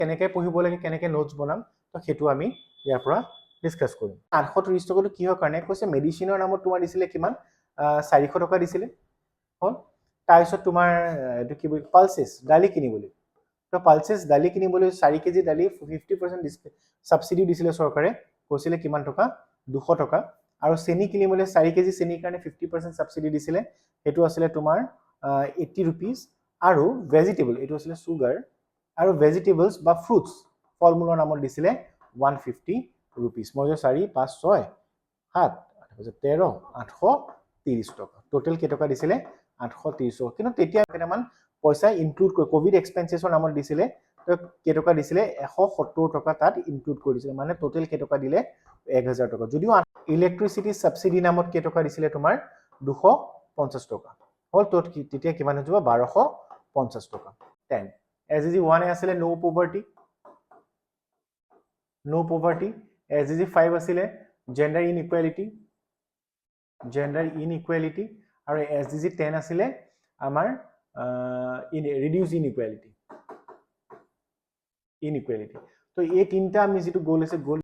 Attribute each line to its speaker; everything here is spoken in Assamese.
Speaker 1: কেনেকৈ পঢ়িব লাগে কেনেকৈ নোটছ বনাম তো সেইটো আমি ইয়াৰ পৰা ডিছকাছ কৰিম 830 টকাটো কিহৰ কাৰণে কৈছে মেডিচিনৰ নামত তোমাৰ দিছিলে কিমান 400 টকা দিছিলে হ'ল তাৰপিছত তোমাৰ এইটো কি বুলি পালচেছ দালি কিনিবলৈ তো পালচেছ দালি কিনিবলৈ 4 কেজি দালি 50% সাবসিডি দিছিলে চৰকাৰে কৈছিলে কিমান টকা 200 টকা আৰু চেনি কিনিবলৈ 4 কেজি চেনিৰ কাৰণে 50% সাবসিডি দিছিলে সেইটো আছিল তোমাৰ 80 rupees আৰু ভেজিটেবল এটো আছিল সুগাৰ আৰু ভেজিটেবলছ বা ফ্ৰুটস ফলমূলৰ নামত দিছিলে 150 rupees মই 4 5 6 7 13 830 টকা টোটাল কেই টকা দিছিলে 830 কিন্তু তেতিয়া কেইটামান পইচা ইনক্লুড কৰি কোভিড এক্সপেন্সেছৰ নামত দিছিলে তো কেই টকা দিছিলে 170 টকা তাত ইনক্লুড কৰি দিছিলে মানে টোটাল কেই টকা দিলে 1000 টকা যদিও ইলেক্ট্ৰিসিটি সাবসিডি নামত কেই টকা দিছিলে তোমাৰ 250 টকা হল তো তেতিয়া কিমান হৈ যাব 1250 টকা 10 SDG 1 আছিলে নো পভাৰ্টি SDG 5 আছিলে জেন্ডাৰ ইনইকুৱেলিটি আৰু SDG 10 আছিলে আমাৰ ৰিডিউস ইনইকুৱেলিটি তো এই তিনটা আমি যেটো গোল আছে গোল